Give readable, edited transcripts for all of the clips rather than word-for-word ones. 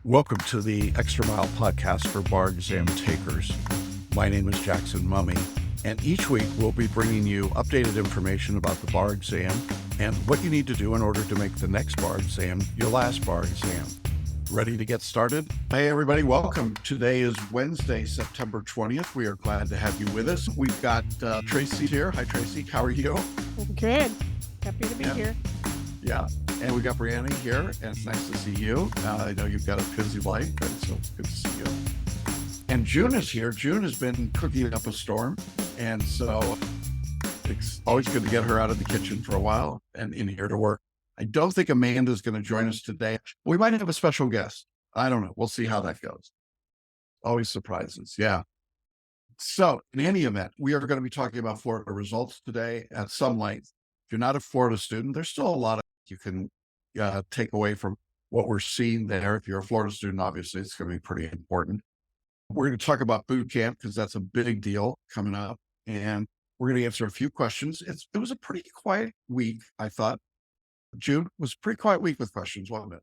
Welcome to the Extra Mile podcast for bar exam takers. My name is Jackson Mummy, and each week we'll be bringing you updated information about the bar exam and what you need to do in order to make the next bar exam your last bar exam. Ready to get started? Hey everybody, welcome. Today is Wednesday, September 20th. We are glad to have you with us. We've got Tracy here. Hi Tracy, how are you? Good. Happy to be here. Yeah. And we got Brianna here, and it's nice to see you. I know you've got a busy life, and so good to see you. And June is here. June has been cooking up a storm, and so it's always good to get her out of the kitchen for a while and in here to work. I don't think Amanda's going to join us today. We might have a special guest. I don't know. We'll see how that goes. Always surprises. Yeah. So in any event, we are going to be talking about Florida results today at some length. If you're not a Florida student, there's still a lot of you can take away from what we're seeing there. If you're a Florida student, obviously it's going to be pretty important. We're going to talk about boot camp because that's a big deal coming up. And we're going to answer a few questions. It was a pretty quiet week, I thought. June was a pretty quiet week with questions, wasn't it?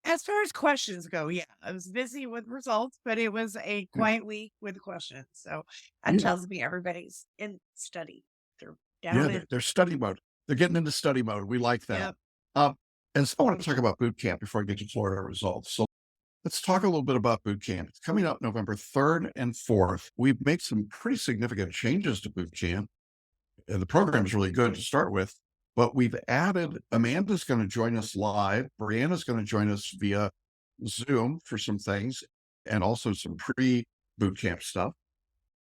As far as questions go, yeah, I was busy with results, but it was a quiet week with questions. So that tells me everybody's in study. They're down. They're study mode. They're getting into study mode. We like that. Yep. And so I want to talk about boot camp before I get to Florida results. So let's talk a little bit about boot camp. It's coming up November 3rd and 4th. We've made some pretty significant changes to boot camp. And the program is really good to start with, but we've added, Amanda's going to join us live. Brianna's going to join us via Zoom for some things and also some pre-boot camp stuff.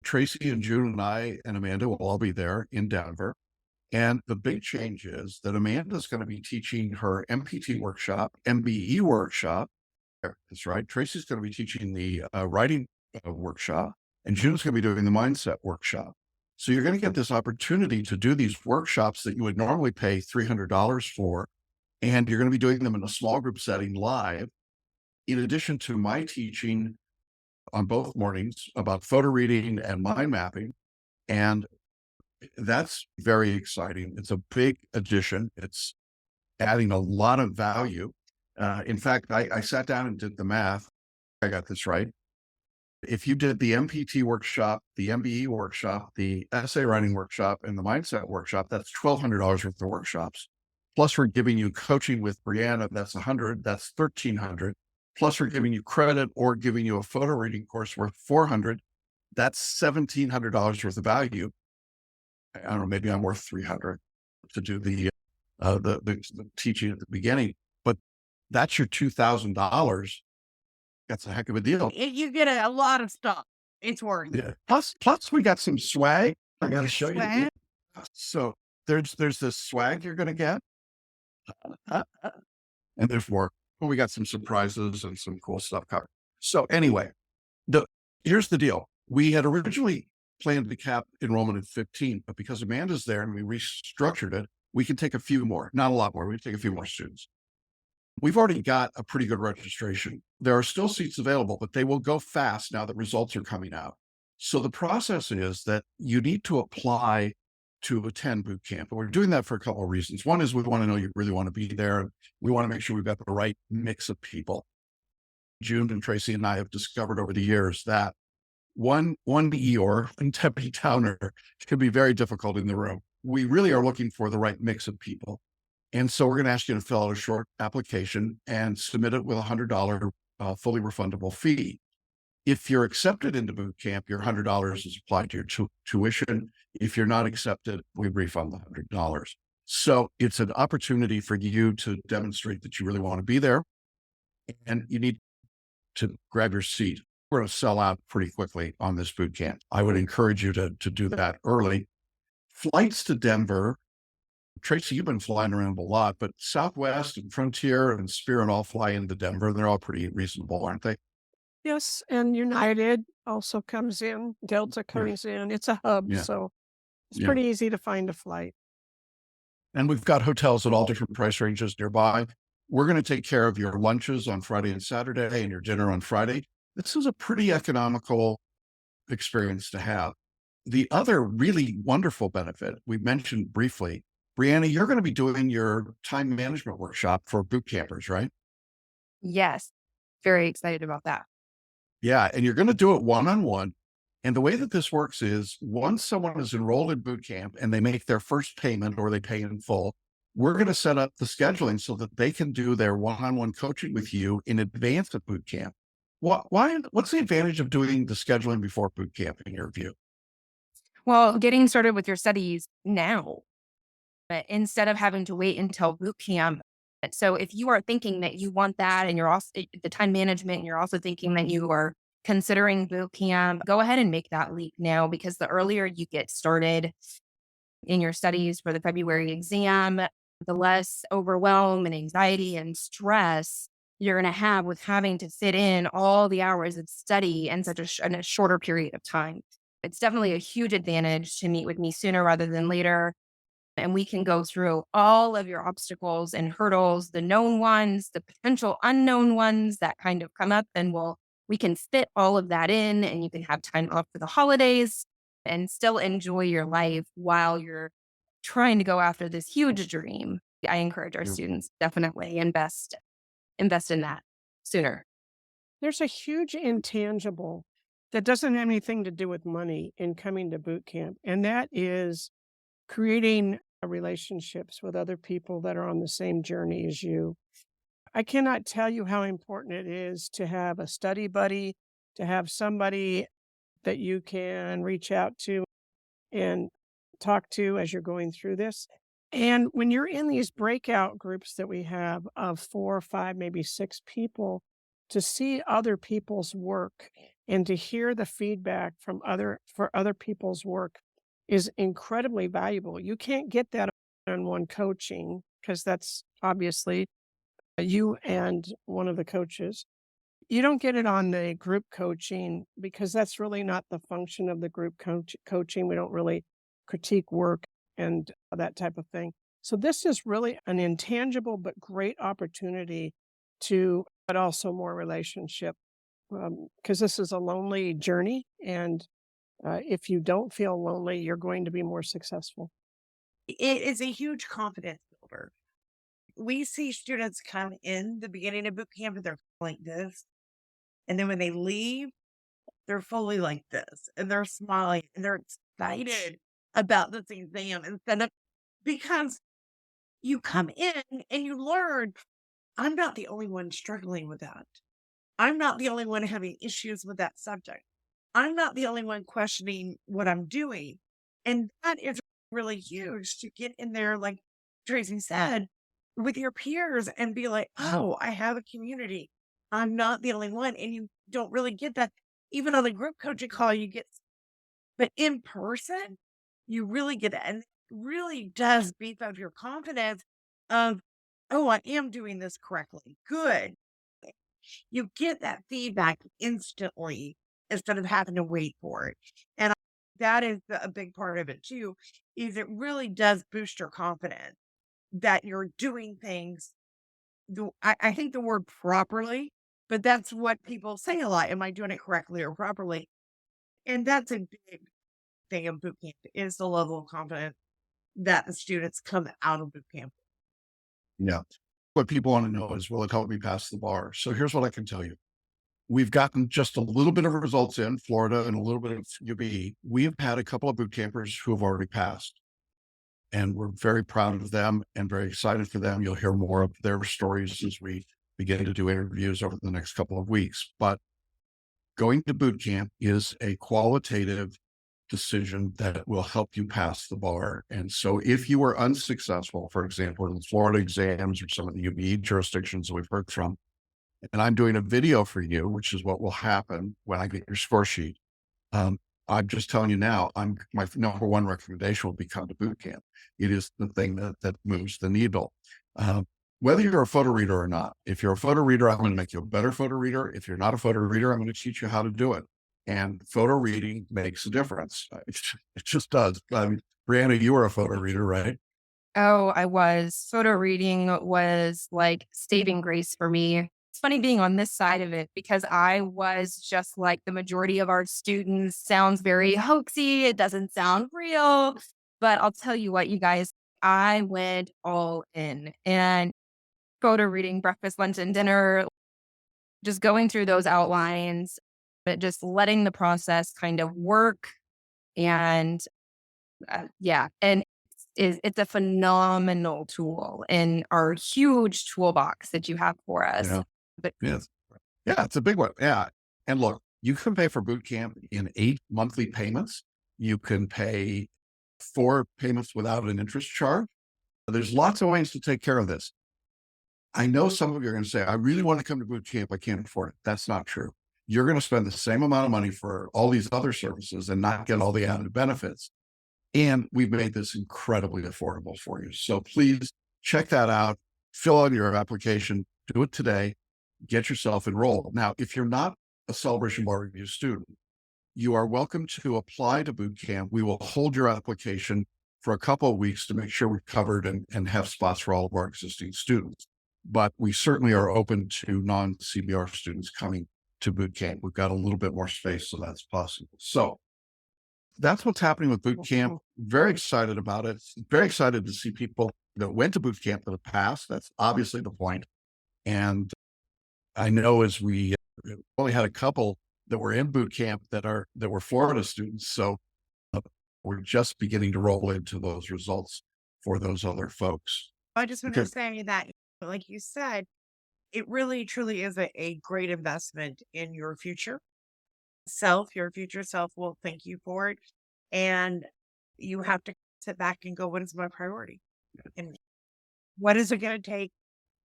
Tracy and June and I and Amanda will all be there in Denver. And the big change is that Amanda's going to be teaching her MPT workshop, MBE workshop. That's right. Tracy's going to be teaching the writing workshop, and June's going to be doing the mindset workshop. So you're going to get this opportunity to do these workshops that you would normally pay $300 for, and you're going to be doing them in a small group setting live, in addition to my teaching on both mornings about photo reading and mind mapping. And that's very exciting. It's a big addition. It's adding a lot of value. In fact, I sat down and did the math. I got this right. If you did the MPT workshop, the MBE workshop, the essay writing workshop, and the mindset workshop, that's $1,200 worth of workshops. Plus we're giving you coaching with Brianna, that's $100, that's $1,300. Plus we're giving you credit or giving you a photo reading course worth $400. That's $1,700 worth of value. I don't know, maybe I'm worth $300 to do the teaching at the beginning, but that's your $2,000. That's a heck of a deal. You get a lot of stuff. It's worth it. Plus we got some swag. I got to show you. So there's this swag you're going to get, and there's more. Well, we got some surprises and some cool stuff covered. So anyway, here's the deal. We had originally planned to cap enrollment at 15, but because Amanda's there and we restructured it, we can take a few more, not a lot more. We can take a few more students. We've already got a pretty good registration. There are still seats available, but they will go fast now that results are coming out. So the process is that you need to apply to attend boot camp. And we're doing that for a couple of reasons. One is we want to know you really want to be there. We want to make sure we've got the right mix of people. June and Tracy and I have discovered over the years that one Eeyore and Debbie Downer can be very difficult in the room. We really are looking for the right mix of people. And so we're going to ask you to fill out a short application and submit it with a $100 fully refundable fee. If you're accepted into boot camp, your $100 is applied to your tuition. If you're not accepted, we refund the $100. So it's an opportunity for you to demonstrate that you really want to be there, and you need to grab your seat. We're going to sell out pretty quickly on this boot camp. I would encourage you to do that early. Flights to Denver. Tracy, you've been flying around a lot, but Southwest and Frontier and Spirit all fly into Denver. They're all pretty reasonable, aren't they? Yes, and United also comes in. Delta comes in. It's a hub, so it's pretty easy to find a flight. And we've got hotels at all different price ranges nearby. We're going to take care of your lunches on Friday and Saturday and your dinner on Friday. This is a pretty economical experience to have. The other really wonderful benefit we mentioned briefly, Brianna, you're going to be doing your time management workshop for boot campers, right? Yes. very excited about that. Yeah. And you're going to do it one-on-one. And the way that this works is once someone is enrolled in boot camp and they make their first payment or they pay in full, we're going to set up the scheduling so that they can do their one-on-one coaching with you in advance of boot camp. What's the advantage of doing the scheduling before boot camp in your view? Well, getting started with your studies now, but instead of having to wait until boot camp. So if you are thinking that you want that and you're also the time management, and you're also thinking that you are considering boot camp, go ahead and make that leap now, because the earlier you get started in your studies for the February exam, the less overwhelm and anxiety and stress you're going to have with having to fit in all the hours of study in in a shorter period of time. It's definitely a huge advantage to meet with me sooner rather than later. And we can go through all of your obstacles and hurdles, the known ones, the potential unknown ones that kind of come up, and we can fit all of that in, and you can have time off for the holidays and still enjoy your life while you're trying to go after this huge dream. I encourage our Yeah. students definitely invest in that sooner. There's a huge intangible that doesn't have anything to do with money in coming to boot camp, and that is creating relationships with other people that are on the same journey as you. I cannot tell you how important it is to have a study buddy, to have somebody that you can reach out to and talk to as you're going through this. And when you're in these breakout groups that we have of 4 or 5, maybe 6 people, to see other people's work and to hear the feedback from other people's work is incredibly valuable. You can't get that on one coaching because that's obviously you and one of the coaches. You don't get it on the group coaching because that's really not the function of the group coaching. We don't really critique work and that type of thing. So this is really an intangible but great opportunity but also more relationship, because this is a lonely journey. And if you don't feel lonely, you're going to be more successful. It is a huge confidence builder. We see students come in the beginning of boot camp and they're like this. And then when they leave, they're fully like this. And they're smiling and they're excited about this exam instead of because you come in and you learn I'm not the only one struggling with that. I'm not the only one having issues with that subject. I'm not the only one questioning what I'm doing. And that is really huge to get in there, like Tracy said, with your peers and be like, oh, I have a community. I'm not the only one. And you don't really get that. Even on the group coaching call, you get, but in person, you really get it. And it really does beef up your confidence of, oh, I am doing this correctly. Good. You get that feedback instantly instead of having to wait for it. And that is a big part of it too, is it really does boost your confidence that you're doing things. I think the word properly, but that's what people say a lot. Am I doing it correctly or properly? And that's a big thing of boot camp is the level of confidence that the students come out of boot camp. Yeah. What people want to know is, will it help me pass the bar? So here's what I can tell you. We've gotten just a little bit of results in Florida and a little bit of UB. We've had a couple of boot campers who have already passed, and we're very proud of them and very excited for them. You'll hear more of their stories as we begin to do interviews over the next couple of weeks. But going to boot camp is a qualitative decision that will help you pass the bar. And so if you were unsuccessful, for example, in the Florida exams or some of the UB jurisdictions that we've heard from, and I'm doing a video for you, which is what will happen when I get your score sheet. I'm just telling you now, my number one recommendation will be come to boot camp. It is the thing that moves the needle. Whether you're a photo reader or not, if you're a photo reader, I'm going to make you a better photo reader. If you're not a photo reader, I'm going to teach you how to do it. And photo reading makes a difference. It just does. I mean, Brianna, you were a photo reader, right? Oh, I was. Photo reading was like saving grace for me. It's funny being on this side of it because I was just like the majority of our students. Sounds very hoaxy. It doesn't sound real. But I'll tell you what, you guys, I went all in and photo reading, breakfast, lunch, and dinner. just going through those outlines, but just letting the process kind of work. And yeah, and it's a phenomenal tool in our huge toolbox that you have for us. Yeah. But Yes. Yeah, it's a big one. Yeah. And look, you can pay for boot camp in 8 monthly payments. You can pay 4 payments without an interest charge. There's lots of ways to take care of this. I know some of you are going to say, I really want to come to boot camp. I can't afford it. That's not true. You're going to spend the same amount of money for all these other services and not get all the added benefits. And we've made this incredibly affordable for you. So please check that out. Fill out your application. Do it today. Get yourself enrolled. Now, if you're not a Celebration Bar Review student, you are welcome to apply to boot camp. We will hold your application for a couple of weeks to make sure we're covered and have spots for all of our existing students. But we certainly are open to non-CBR students coming to boot camp. We've got a little bit more space, so that's possible. So that's what's happening with boot camp. Very excited about it. Very excited to see people that went to boot camp in the past. That's obviously the point. And I know as we only had a couple that were in boot camp that were Florida students. So we're just beginning to roll into those results for those other folks. I just want to say that, like you said, it really truly is a great investment in your future self. Your future self will thank you for it. And you have to sit back and go, what is my priority? And what is it going to take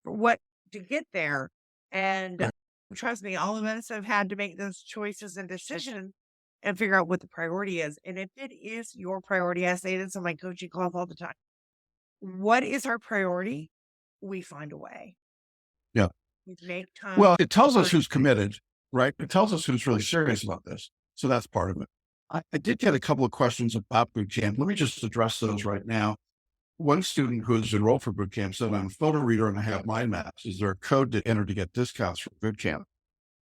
for what to get there? And trust me, all of us have had to make those choices and decisions and figure out what the priority is. And if it is your priority, I say this on my coaching calls all the time. What is our priority? We find a way. Yeah. We make time. Well, it tells us who's committed, right? It tells us who's really serious about this. So that's part of it. I did get a couple of questions about boot camp. Let me just address those right now. One student who's enrolled for boot camp said, I'm a photo reader and I have mind maps. Is there a code to enter to get discounts for boot camp?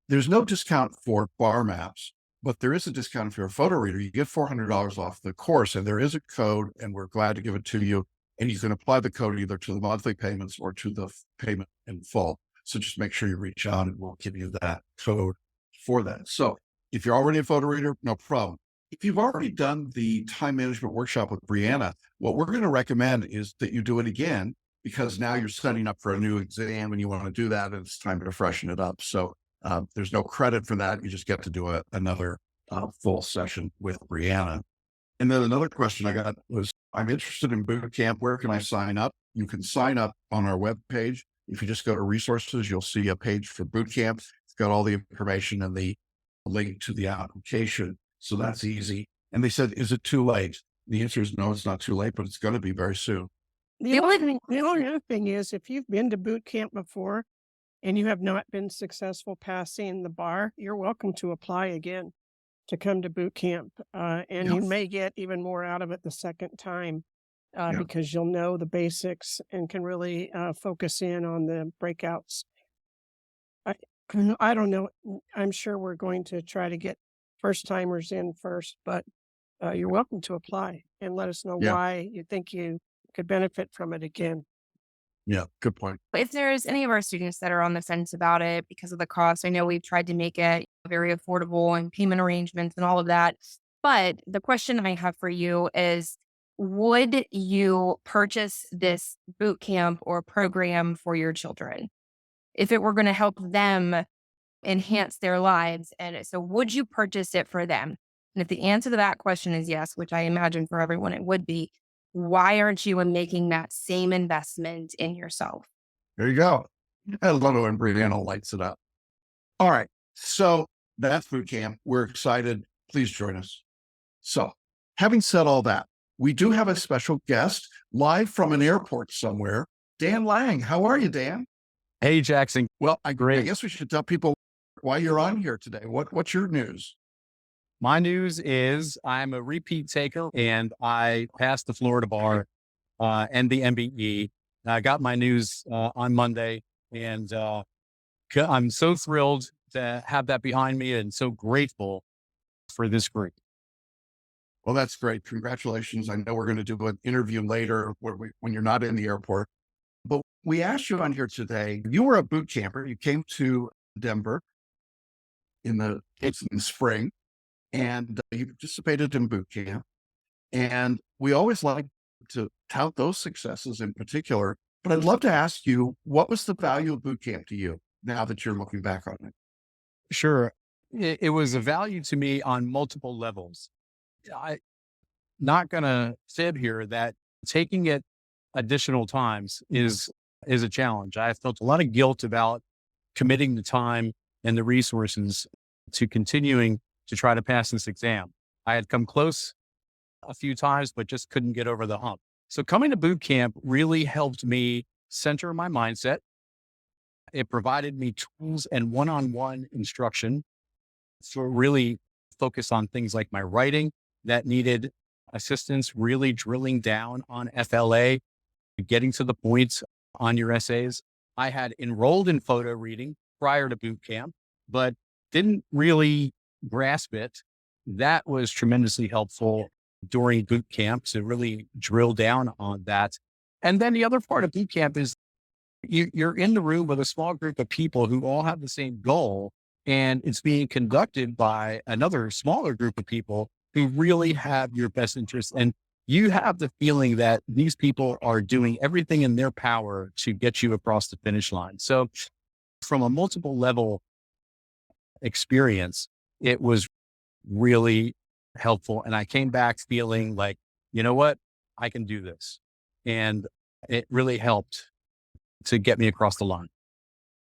There's no discount for BarMaps, but there is a discount if you're a photo reader. You get $400 off the course, and there is a code, and we're glad to give it to you. And you can apply the code either to the monthly payments or to the payment in full. So just make sure you reach out and we'll give you that code for that. So if you're already a photo reader, no problem. If you've already done the time management workshop with Brianna, what we're going to recommend is that you do it again, because now you're setting up for a new exam and you want to do that, and it's time to freshen it up. So there's no credit for that. You just get to do another full session with Brianna. And then another question I got was, I'm interested in boot camp. Where can I sign up? You can sign up on our webpage. If you just go to resources, you'll see a page for boot camp. It's got all the information and the link to the application. So that's easy. And they said, is it too late? The answer is no, it's not too late, but it's going to be very soon. The only other thing is, if you've been to boot camp before and you have not been successful passing the bar, you're welcome to apply again to come to boot camp. And you may get even more out of it the second time because you'll know the basics and can really focus in on the breakouts. I don't know. I'm sure we're going to try to get first timers in first, but you're welcome to apply and let us know why you think you could benefit from it again. Yeah, good point. if there's any of our students that are on the fence about it because of the cost, I know we've tried to make it very affordable and payment arrangements and all of that. But the question I have for you is, would you purchase this boot camp or program for your children if it were going to help them enhance their lives? And so would you purchase it for them? And if the answer to that question is yes, which I imagine for everyone it would be, why aren't you making that same investment in yourself? There you go. I love it when Brianna lights it up. All right. So that's boot camp. We're excited. Please join us. So having said all that, we do have a special guest live from an airport somewhere. Dan Lang. How are you, Dan? Hey, Jackson. Well, I guess we should tell people why you're on here today. What's your news? My news is I'm a repeat taker and I passed the Florida bar and the MBE. I got my news on Monday, and I'm so thrilled to have that behind me and so grateful for this group. Well, that's great. Congratulations. I know we're going to do an interview later when you're not in the airport. But we asked you on here today, you were a boot camper. You came to Denver in the spring, and you participated in boot camp. And we always like to tout those successes in particular. But I'd love to ask you, what was the value of boot camp to you now that you're looking back on it? Sure. It was a value to me on multiple levels. I not going to fib here that taking it additional times is a challenge. I felt a lot of guilt about committing the time and the resources to continuing to try to pass this exam. I had come close a few times, but just couldn't get over the hump. So coming to boot camp really helped me center my mindset. It provided me tools and one-on-one instruction to really focus on things like my writing that needed assistance, really drilling down on FLA, getting to the points on your essays. I had enrolled in photo reading prior to boot camp, but didn't really grasp it. That was tremendously helpful during boot camp to really drill down on that. And then the other part of boot camp is you're in the room with a small group of people who all have the same goal, and it's being conducted by another smaller group of people who really have your best interests. And you have the feeling that these people are doing everything in their power to get you across the finish line. So from a multiple level experience, it was really helpful. And I came back feeling like, you know what, I can do this. And it really helped to get me across the line.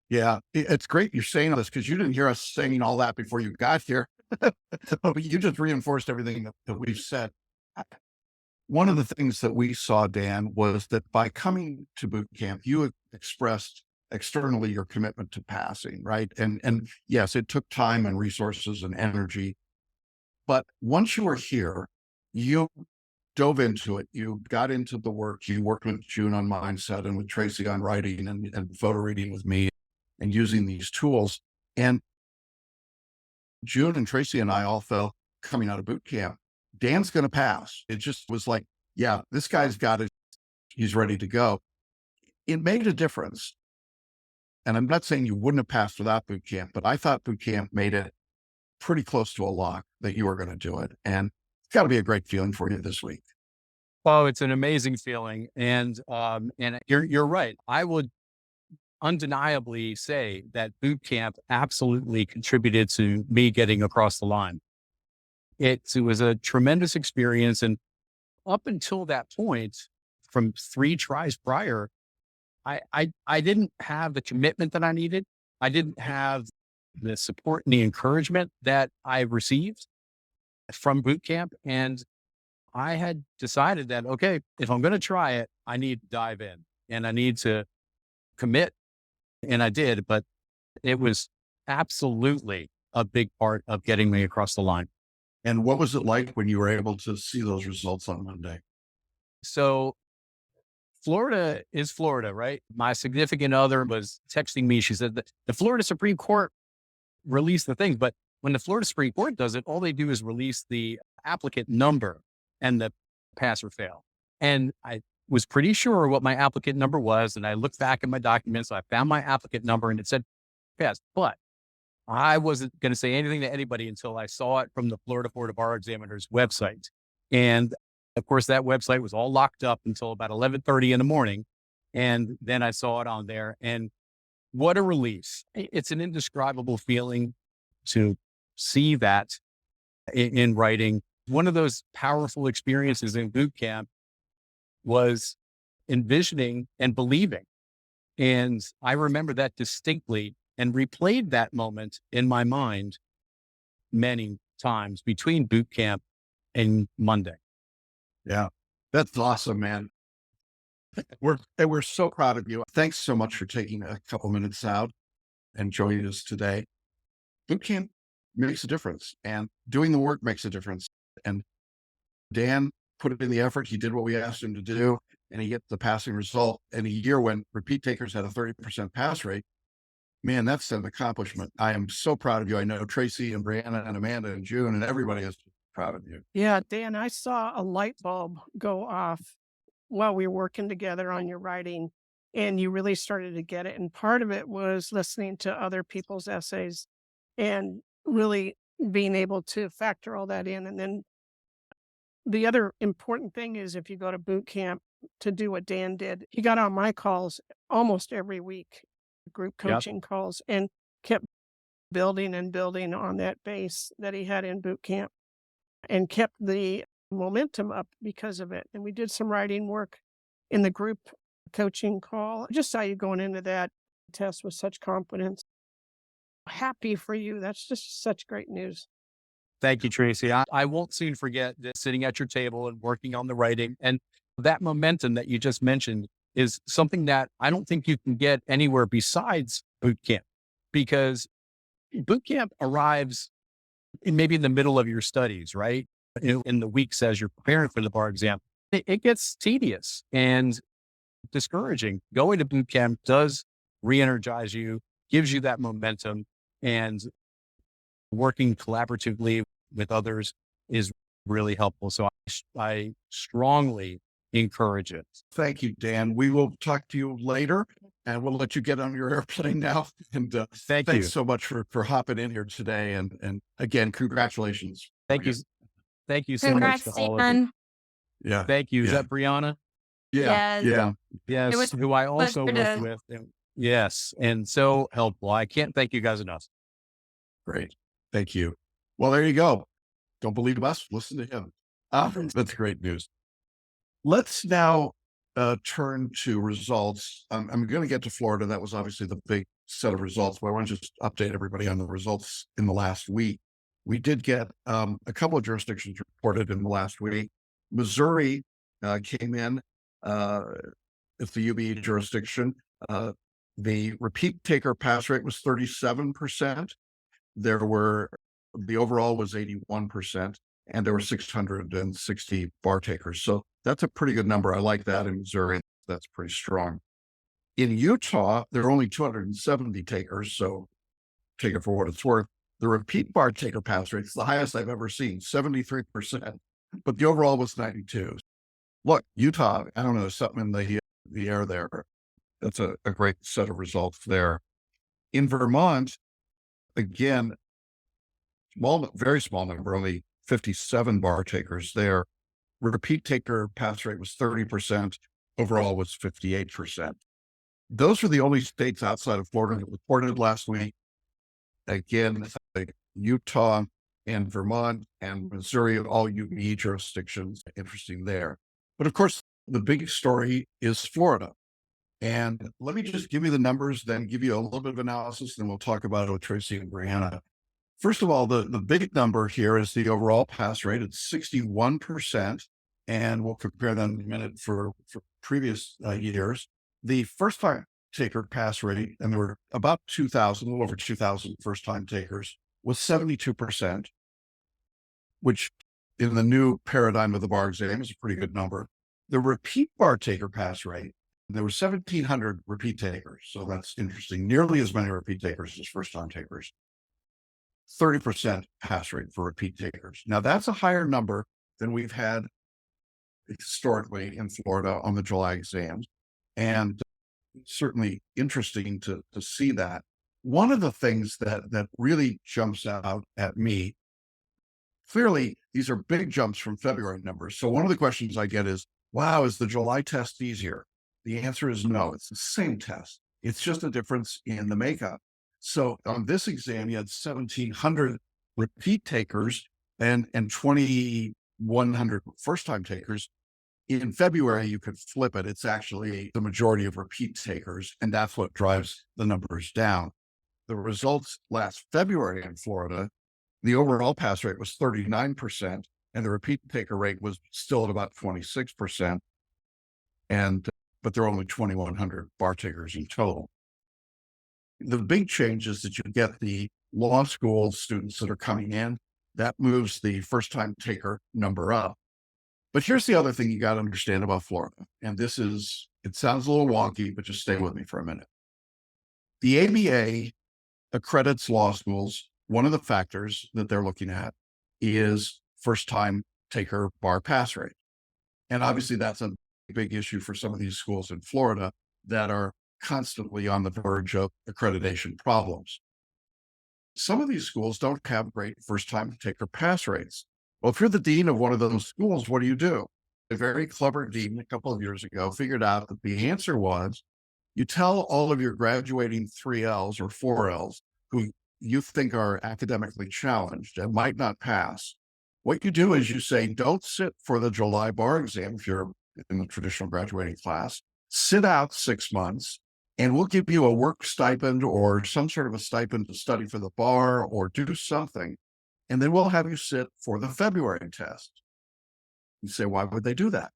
Yeah, it's great you're saying all this because you didn't hear us saying all that before you got here. But you just reinforced everything that we've said. One of the things that we saw, Dan, was that by coming to boot camp, you expressed externally your commitment to passing, right? And yes, it took time and resources and energy. But once you were here, you dove into it. You got into the work. You worked with June on mindset and with Tracy on writing and photo reading with me and using these tools. And June and Tracy and I all felt coming out of boot camp, Dan's going to pass. It just was like, yeah, this guy's got it. He's ready to go. It made a difference. And I'm not saying you wouldn't have passed without boot camp, but I thought boot camp made it pretty close to a lock that you were going to do it. And it's got to be a great feeling for you this week. Oh, it's an amazing feeling. And you're right. I would undeniably say that boot camp absolutely contributed to me getting across the line. It was a tremendous experience. And up until that point, from 3 tries prior, I didn't have the commitment that I needed. I didn't have the support and the encouragement that I received from boot camp. And I had decided that, okay, if I'm going to try it, I need to dive in and I need to commit. And I did, but it was absolutely a big part of getting me across the line. And what was it like when you were able to see those results on Monday? So Florida is Florida, right? My significant other was texting me. She said that the Florida Supreme Court released the things, but when the Florida Supreme Court does it, all they do is release the applicant number and the pass or fail. And I was pretty sure what my applicant number was. And I looked back at my documents. So I found my applicant number and it said pass, but I wasn't going to say anything to anybody until I saw it from the Florida Board of Bar Examiners website. And of course, that website was all locked up until about 11:30 in the morning. And then I saw it on there and what a relief. It's an indescribable feeling to see that in writing. One of those powerful experiences in boot camp was envisioning and believing. And I remember that distinctly and replayed that moment in my mind many times between boot camp and Monday. Yeah, that's awesome, man. We're so proud of you. Thanks so much for taking a couple minutes out and joining us today. Boot camp makes a difference and doing the work makes a difference. And Dan put in the effort. He did what we asked him to do and he gets the passing result in a year when repeat takers had a 30% pass rate. Man, that's an accomplishment. I am so proud of you. I know Tracy and Brianna and Amanda and June and everybody is proud of you. Yeah, Dan, I saw a light bulb go off while we were working together on your writing. and you really started to get it. And part of it was listening to other people's essays and really being able to factor all that in. And then the other important thing is if you go to boot camp to do what Dan did, he got on my calls almost every week, group Yep. coaching calls, and kept building and building on that base that he had in boot camp and kept the momentum up because of it. And we did some writing work in the group coaching call. I just saw you going into that test with such confidence. Happy for you. That's just such great news. Thank you, Tracy. I won't soon forget that sitting at your table and working on the writing, and that momentum that you just mentioned is something that I don't think you can get anywhere besides boot camp, because boot camp arrives maybe in the middle of your studies, right? In the weeks as you're preparing for the bar exam. It gets tedious and discouraging. Going to boot camp does re-energize you, gives you that momentum, and working collaboratively with others is really helpful. So I strongly encourage it. Thank you, Dan. We will talk to you later, and we'll let you get on your airplane now. And Thank you. thanks so much for hopping in here today. And again, congratulations. Thank you. Thank you so much Congrats, to all of you. Dan. Yeah. Thank you. Is Yeah. that Brianna? Yeah. Yes. Yeah. Yes. was Who I also pleasure worked with. Yes. And so helpful. I can't thank you guys enough. Great. Thank you. Well, there you go. Don't believe us? Listen to him. That's great news. Let's now turn to results. I'm going to get to Florida. That was obviously the big set of results, but I want to just update everybody on the results in the last week. We did get a couple of jurisdictions reported in the last week. Missouri came in at the UB jurisdiction. The repeat taker pass rate was 37%. The overall was 81%, and there were 660 bar takers. So that's a pretty good number. I like that. In Missouri, that's pretty strong. In Utah, there are only 270 takers. So take it for what it's worth. The repeat bar taker pass rate is the highest I've ever seen, 73%, but the overall was 92. Look, Utah, I don't know, there's something in the air there. That's a great set of results there. In Vermont, again, very small number, only 57 bar takers there. Repeat taker pass rate was 30%. Overall was 58%. Those were the only states outside of Florida that reported last week. Again, Utah and Vermont and Missouri, all UB jurisdictions. Interesting there. But of course, the big story is Florida. And let me just give you the numbers, then give you a little bit of analysis, and we'll talk about it with Tracy and Brianna. First of all, the big number here is the overall pass rate. It's 61%, and we'll compare that in a minute for previous years. The first-time taker pass rate, and there were about 2,000, a little over 2,000 first-time takers, was 72%, which in the new paradigm of the bar exam is a pretty good number. The repeat bar taker pass rate, there were 1,700 repeat takers, so that's interesting. Nearly as many repeat takers as first-time takers. 30% pass rate for repeat takers. Now that's a higher number than we've had historically in Florida on the July exams, and certainly interesting to see that. One of the things that really jumps out at me, clearly these are big jumps from February numbers. So one of the questions I get is, wow, is the July test easier? The answer is no, it's the same test. It's just a difference in the makeup. So on this exam, you had 1,700 repeat takers and 2,100 first-time takers. In February, you could flip it. It's actually the majority of repeat takers, and that's what drives the numbers down. The results last February in Florida, the overall pass rate was 39%, and the repeat taker rate was still at about 26%. But there are only 2,100 bar takers in total. The big change is that you get the law school students that are coming in. That moves the first-time taker number up. But here's the other thing you got to understand about Florida. And it sounds a little wonky, but just stay with me for a minute. The ABA accredits law schools. One of the factors that they're looking at is first-time taker bar pass rate. And obviously that's a big issue for some of these schools in Florida. that are constantly on the verge of accreditation problems. Some of these schools don't have great first-time taker pass rates. Well, if you're the dean of one of those schools, what do? A very clever dean a couple of years ago figured out that the answer was you tell all of your graduating 3Ls or 4Ls who you think are academically challenged and might not pass. What you do is you say, don't sit for the July bar exam if you're in the traditional graduating class. Sit out 6 months and we'll give you a work stipend or some sort of a stipend to study for the bar or do something. And then we'll have you sit for the February test. You say, why would they do that?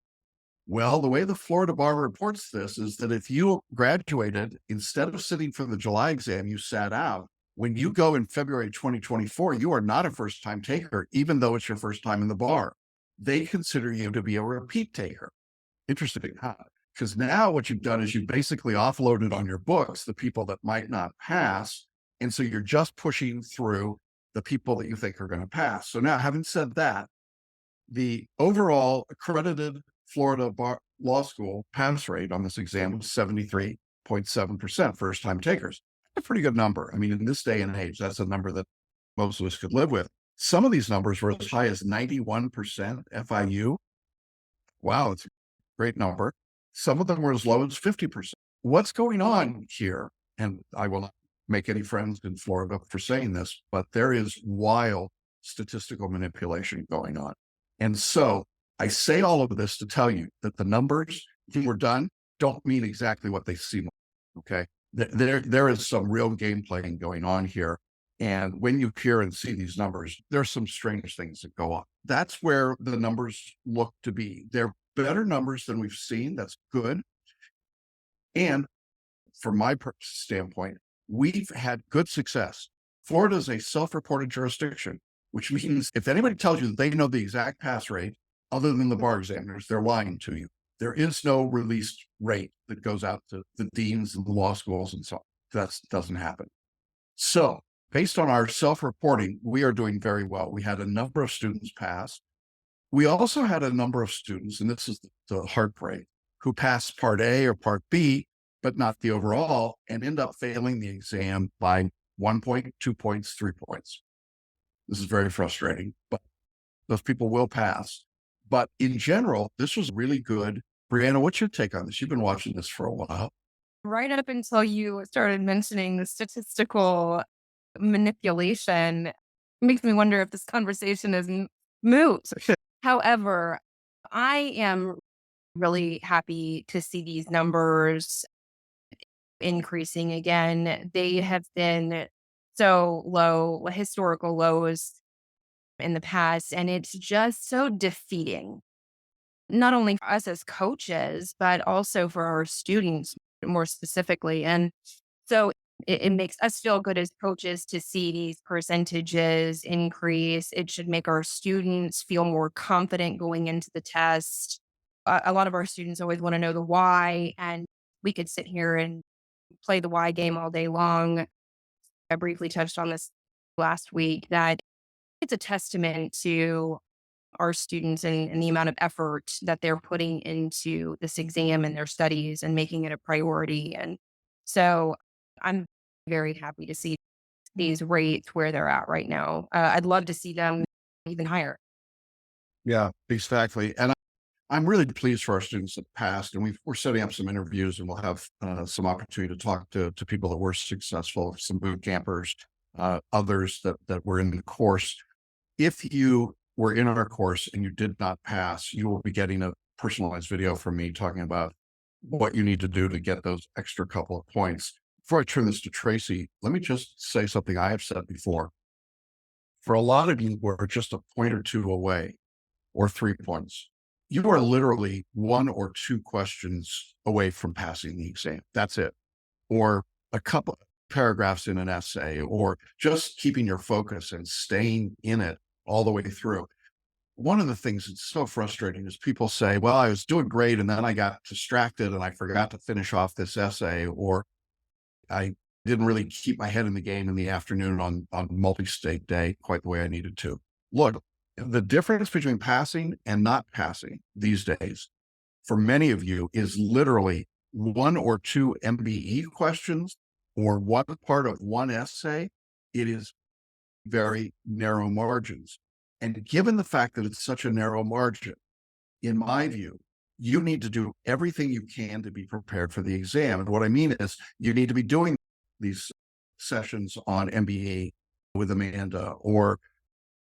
Well, the way the Florida bar reports this is that if you graduated, instead of sitting for the July exam, you sat out. When you go in February 2024, you are not a first-time taker, even though it's your first time in the bar. They consider you to be a repeat taker. Interesting, huh? Because now what you've done is you basically offloaded on your books the people that might not pass. And so you're just pushing through the people that you think are going to pass. So now, having said that, the overall accredited Florida Law School pass rate on this exam was 73.7% first-time takers. A pretty good number. I mean, in this day and age, that's a number that most of us could live with. Some of these numbers were as high as 91% FIU. Wow, it's a great number. Some of them were as low as 50%. What's going on here? And I will not make any friends in Florida for saying this, but there is wild statistical manipulation going on. And so I say all of this to tell you that the numbers that were done don't mean exactly what they seem. Okay. There is some real game playing going on here. And when you hear and see these numbers, there's some strange things that go on. That's where the numbers look to be. They're better numbers than we've seen. That's good. And from my standpoint, we've had good success. Florida is a self-reported jurisdiction, which means if anybody tells you that they know the exact pass rate, other than the bar examiners, they're lying to you. There is no released rate that goes out to the deans and the law schools and so on. That doesn't happen. So based on our self-reporting, we are doing very well. We had a number of students pass. We also had a number of students, and this is the heartbreak, who pass Part A or Part B, but not the overall, and end up failing the exam by 1 point, 2 points, 3 points. This is very frustrating, but those people will pass. But in general, this was really good. Brianna, what's your take on this? You've been watching this for a while. Right up until you started mentioning the statistical manipulation, it makes me wonder if this conversation is moot. However, I am really happy to see these numbers increasing again. They have been so low, historical lows in the past, and it's just so defeating, not only for us as coaches, but also for our students more specifically. And so it makes us feel good as coaches to see these percentages increase. It should make our students feel more confident going into the test. A lot of our students always want to know the why, and we could sit here and play the why game all day long. I briefly touched on this last week, that it's a testament to our students and the amount of effort that they're putting into this exam and their studies and making it a priority. And so I'm very happy to see these rates where they're at right now. I'd love to see them even higher. Yeah, exactly. And I'm really pleased for our students that passed, and we're setting up some interviews, and we'll have some opportunity to talk to people that were successful, some boot campers, others that were in the course. If you were in our course and you did not pass, you will be getting a personalized video from me talking about what you need to do to get those extra couple of points. Before I turn this to Tracy, let me just say something I have said before. For a lot of you, we're just a point or two away, or 3 points. You are literally 1 or 2 questions away from passing the exam. That's it. Or a couple of paragraphs in an essay, or just keeping your focus and staying in it all the way through. One of the things that's so frustrating is people say, well, I was doing great, and then I got distracted and I forgot to finish off this essay, or I didn't really keep my head in the game in the afternoon on multi-state day quite the way I needed to. Look, the difference between passing and not passing these days, for many of you, is literally one or two MBE questions or one part of one essay, it is very narrow margins. And given the fact that it's such a narrow margin, in my view, you need to do everything you can to be prepared for the exam. And what I mean is you need to be doing these sessions on MBE with Amanda, or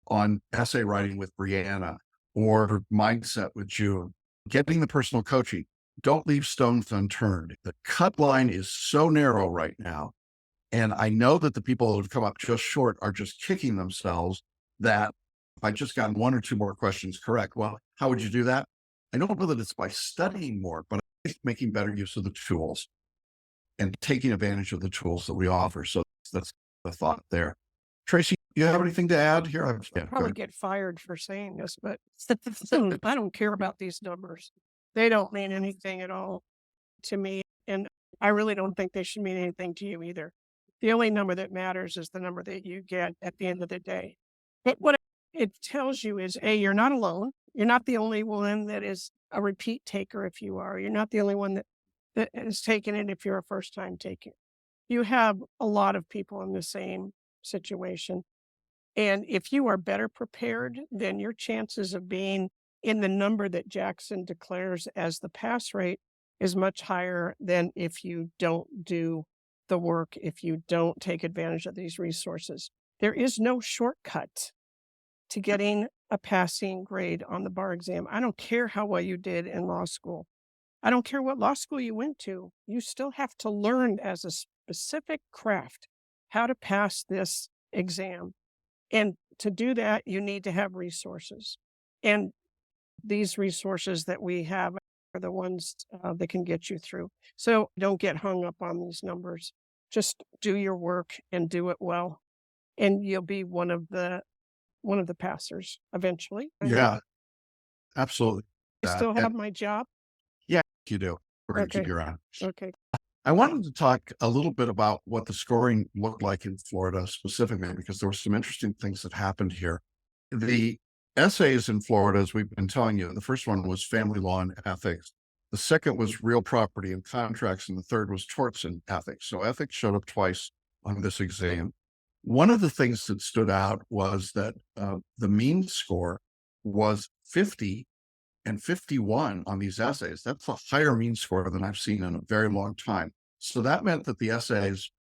on essay writing with Brianna, or mindset with June, getting the personal coaching. Don't leave stones unturned. The cut line is so narrow right now. And I know that the people who have come up just short are just kicking themselves that if I just got one or two more questions correct. Well, how would you do that? I don't know that it's by studying more, but it's making better use of the tools and taking advantage of the tools that we offer. So that's the thought there. Tracy, you have anything to add here? I'll probably get fired for saying this, but I don't care about these numbers. They don't mean anything at all to me. And I really don't think they should mean anything to you either. The only number that matters is the number that you get at the end of the day. But what it tells you is, A, you're not alone. You're not the only one that is a repeat taker. If you are, you're not the only one that is taking it if you're a first time taker. You have a lot of people in the same situation. And if you are better prepared, then your chances of being in the number that Jackson declares as the pass rate is much higher than if you don't do the work, if you don't take advantage of these resources. There is no shortcut to getting a passing grade on the bar exam. I don't care how well you did in law school. I don't care what law school you went to. You still have to learn as a specific craft how to pass this exam. And to do that, you need to have resources. And these resources that we have are the ones that can get you through. So don't get hung up on these numbers. Just do your work and do it well. And you'll be one of the passers eventually. Yeah, absolutely. I still have my job. Yeah, you do. We're going to keep Okay. you around. Okay. I wanted to talk a little bit about what the scoring looked like in Florida specifically, because there were some interesting things that happened here. The essays in Florida, as we've been telling you, the first one was family law and ethics. The second was real property and contracts, and the third was torts and ethics. So ethics showed up twice on this exam. One of the things that stood out was that the mean score was 50 and 51 on these essays. That's a higher mean score than I've seen in a very long time. So that meant that the essays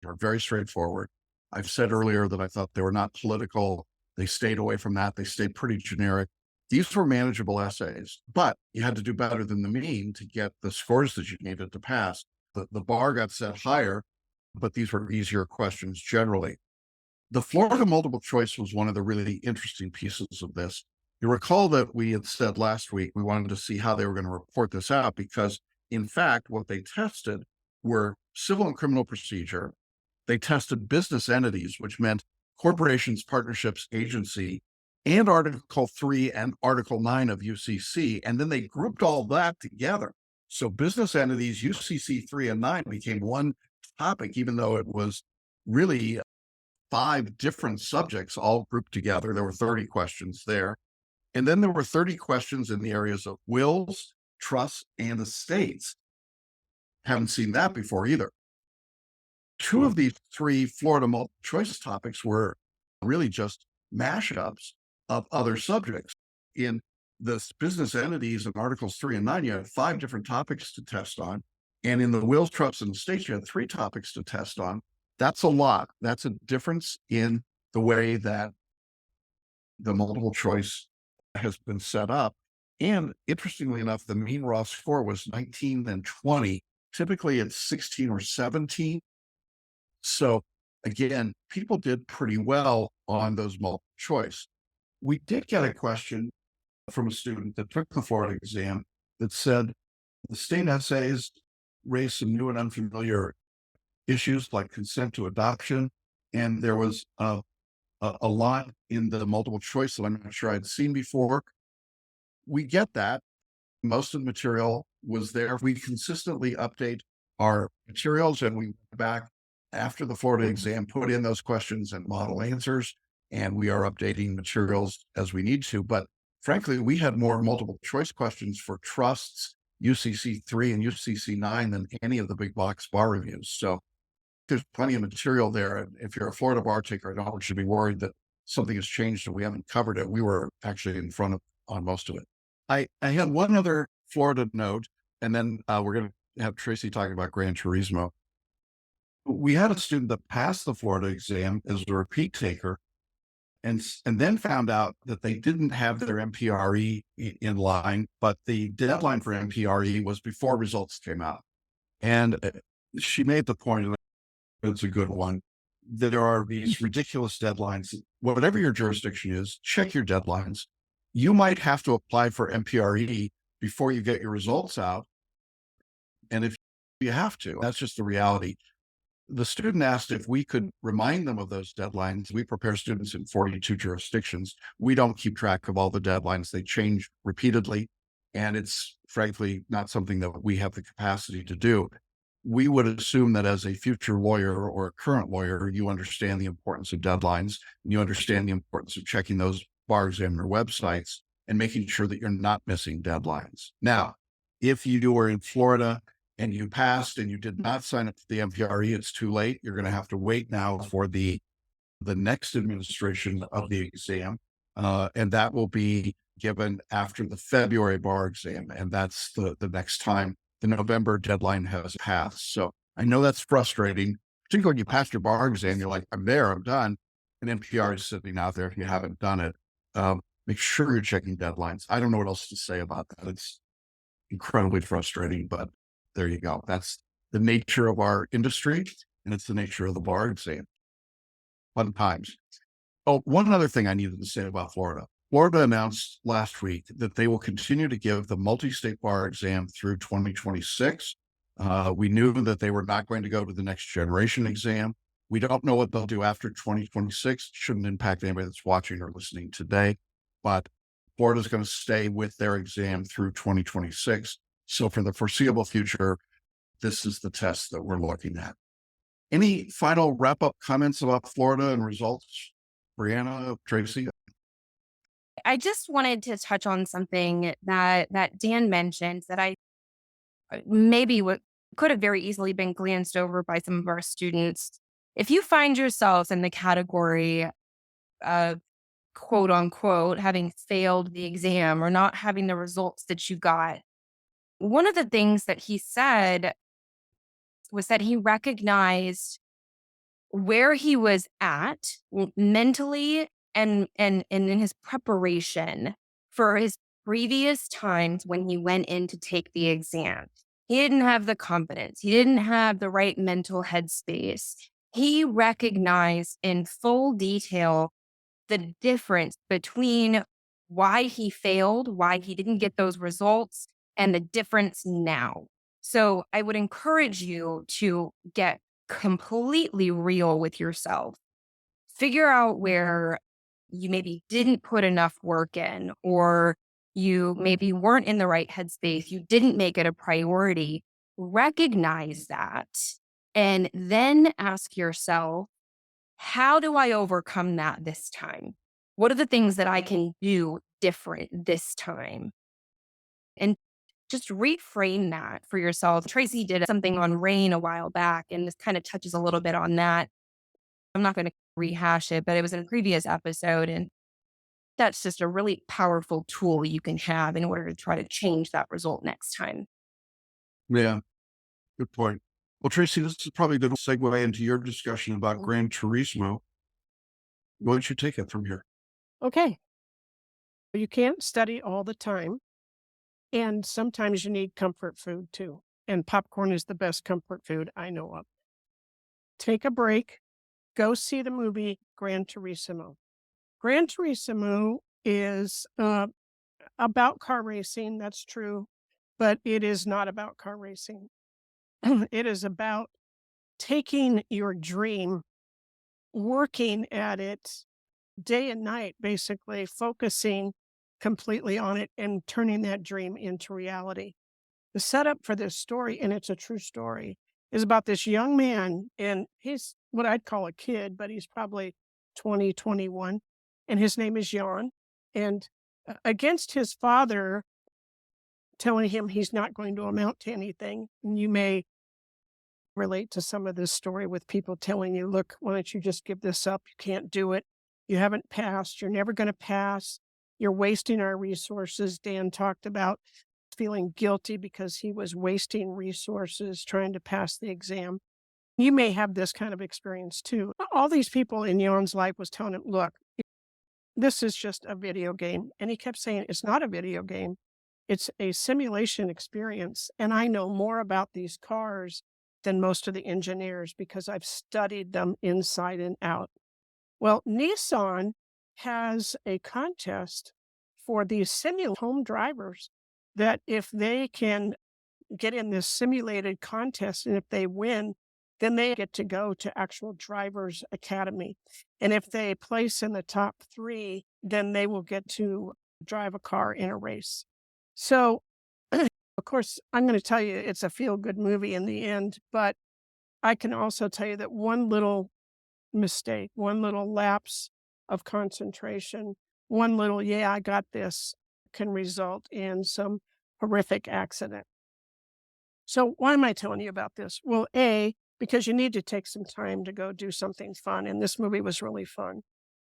are very straightforward. I've said earlier that I thought they were not political. They stayed away from that. They stayed pretty generic. These were manageable essays, but you had to do better than the mean to get the scores that you needed to pass. The bar got set higher, but these were easier questions generally. The Florida multiple choice was one of the really interesting pieces of this. You recall that we had said last week we wanted to see how they were going to report this out, because in fact, what they tested were civil and criminal procedure. They tested business entities, which meant corporations, partnerships, agency, and Article 3 and Article 9 of UCC. And then they grouped all that together. So business entities, UCC 3 and 9 became one topic, even though it was really 5 different subjects all grouped together. There were 30 questions there. And then there were 30 questions in the areas of wills, trusts, and estates. Haven't seen that before either. 2 of these 3 Florida multiple choice topics were really just mashups of other subjects. In the business entities in Articles 3 and 9, you had 5 different topics to test on. And in the wills, trusts, and estates, you had 3 topics to test on. That's a lot. That's a difference in the way that the multiple choice has been set up. And interestingly enough, the mean raw score was 19 and 20. Typically it's 16 or 17. So again, people did pretty well on those multiple choice. We did get a question from a student that took the Florida exam that said the state essays raised some new and unfamiliar issues like consent to adoption. And there was a lot in the multiple choice that I'm not sure I'd seen before. We get that. Most of the material was there. We consistently update our materials, and we went back after the Florida exam, put in those questions and model answers, and we are updating materials as we need to. But frankly, we had more multiple choice questions for trusts UCC3 and UCC9 than any of the big box bar reviews. So there's plenty of material there. And if you're a Florida bar taker, I don't want you to be worried that something has changed and we haven't covered it. We were actually in front of on most of it. I had one other Florida note, and then we're going to have Tracy talking about Gran Turismo. We had a student that passed the Florida exam as a repeat taker, and then found out that they didn't have their MPRE in line, but the deadline for MPRE was before results came out. And she made the point, and it's a good one, that there are these ridiculous deadlines. Whatever your jurisdiction is, check your deadlines. You might have to apply for MPRE before you get your results out. And if you have to, that's just the reality. The student asked if we could remind them of those deadlines. We prepare students in 42 jurisdictions. We don't keep track of all the deadlines. They change repeatedly, and it's frankly not something that we have the capacity to do. We would assume that as a future lawyer or a current lawyer, you understand the importance of deadlines, and you understand the importance of checking those bar examiner websites and making sure that you're not missing deadlines. Now, if you were in Florida and you passed and you did not sign up for the MPRE, it's too late. You're going to have to wait now for the next administration of the exam. And that will be given after the February bar exam. And that's the next time the November deadline has passed. So I know that's frustrating, particularly when you pass your bar exam, you're like, I'm there, I'm done. And MPR is sitting out there if you haven't done it. Make sure you're checking deadlines. I don't know what else to say about that. It's incredibly frustrating, but there you go. That's the nature of our industry, and it's the nature of the bar exam. Fun times. Oh, one other thing I needed to say about Florida. Florida announced last week that they will continue to give the multi-state bar exam through 2026. We knew that they were not going to go to the next generation exam. We don't know what they'll do after 2026. Shouldn't impact anybody that's watching or listening today, but Florida's going to stay with their exam through 2026. So for the foreseeable future, this is the test that we're looking at. Any final wrap-up comments about Florida and results? Brianna, Tracy? I just wanted to touch on something that Dan mentioned that I maybe could have very easily been glanced over by some of our students. If you find yourselves in the category of quote unquote having failed the exam or not having the results that you got, one of the things that he said was that he recognized where he was at mentally and in his preparation for his previous times when he went in to take the exam. He didn't have the confidence. He didn't have the right mental headspace. He recognized in full detail the difference between why he failed, why he didn't get those results, and the difference now. So I would encourage you to get completely real with yourself. Figure out where you maybe didn't put enough work in, or you maybe weren't in the right headspace. You didn't make it a priority. Recognize that. And then ask yourself, how do I overcome that this time? What are the things that I can do different this time? And just reframe that for yourself. Tracy did something on rain a while back, and this kind of touches a little bit on that. I'm not going to rehash it, but it was in a previous episode. And that's just a really powerful tool you can have in order to try to change that result next time. Yeah, good point. Well, Tracy, this is probably a good segue into your discussion about Gran Turismo. Why don't you take it from here? Okay. You can't study all the time. And sometimes you need comfort food too. And popcorn is the best comfort food I know of. Take a break. Go see the movie Gran Turismo. Gran Turismo is about car racing. That's true. But it is not about car racing. It is about taking your dream, working at it day and night, basically focusing completely on it and turning that dream into reality. The setup for this story, and it's a true story, is about this young man, and he's what I'd call a kid, but he's probably 20, 21, and his name is Jan. And against his father, telling him he's not going to amount to anything. And you may relate to some of this story with people telling you, look, why don't you just give this up? You can't do it. You haven't passed. You're never going to pass. You're wasting our resources. Dan talked about feeling guilty because he was wasting resources trying to pass the exam. You may have this kind of experience too. All these people in Jan's life was telling him, look, this is just a video game. And he kept saying, it's not a video game. It's a simulation experience. And I know more about these cars than most of the engineers because I've studied them inside and out. Well, Nissan has a contest for these simulated home drivers that if they can get in this simulated contest and if they win, then they get to go to actual drivers academy. And if they place in the top 3, then they will get to drive a car in a race. So, of course, I'm going to tell you it's a feel-good movie in the end, but I can also tell you that one little mistake, one little lapse of concentration, one little, yeah, I got this, can result in some horrific accident. So why am I telling you about this? Well, A, because you need to take some time to go do something fun, and this movie was really fun.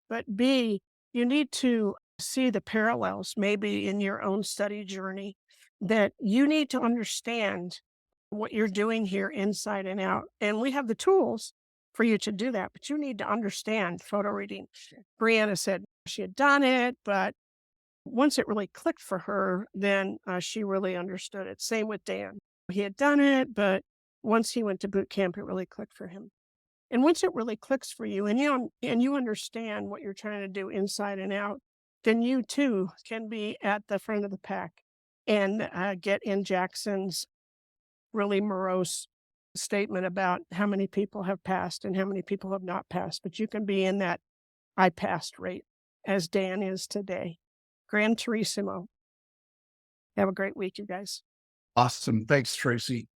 But B, you need to see the parallels maybe in your own study journey that you need to understand what you're doing here inside and out. And we have the tools for you to do that, but you need to understand photo reading. Brianna said she had done it, but once it really clicked for her, then she really understood it. Same with Dan. He had done it, but once he went to boot camp, it really clicked for him. And once it really clicks for you and you understand what you're trying to do inside and out, then you too can be at the front of the pack and get in Jackson's really morose statement about how many people have passed and how many people have not passed. But you can be in that I passed rate as Dan is today. Gran Turismo. Have a great week, you guys. Awesome. Thanks, Tracy.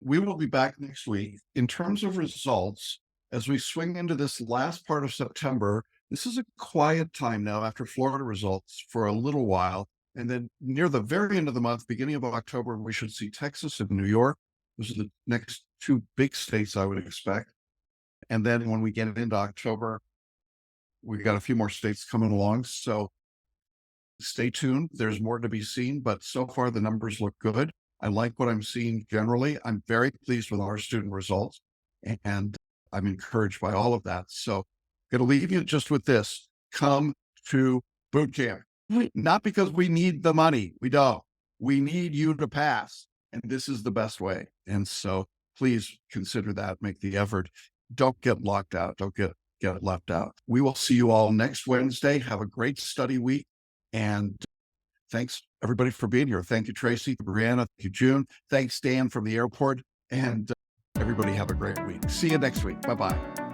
We will be back next week. In terms of results, as we swing into this last part of September, this is a quiet time now after Florida results for a little while. And then near the very end of the month, beginning of October, we should see Texas and New York. Those are the next 2 big states I would expect. And then when we get into October, we've got a few more states coming along. So stay tuned. There's more to be seen, but so far the numbers look good. I like what I'm seeing generally. I'm very pleased with our student results, and I'm encouraged by all of that. So I'm going to leave you just with this. Come to boot camp. Not because we need the money. We don't. We need you to pass. And this is the best way. And so please consider that. Make the effort. Don't get locked out. Don't get left out. We will see you all next Wednesday. Have a great study week. And thanks everybody for being here. Thank you, Tracy, Brianna, thank you, June. Thanks, Dan from the airport. And everybody have a great week. See you next week. Bye-bye.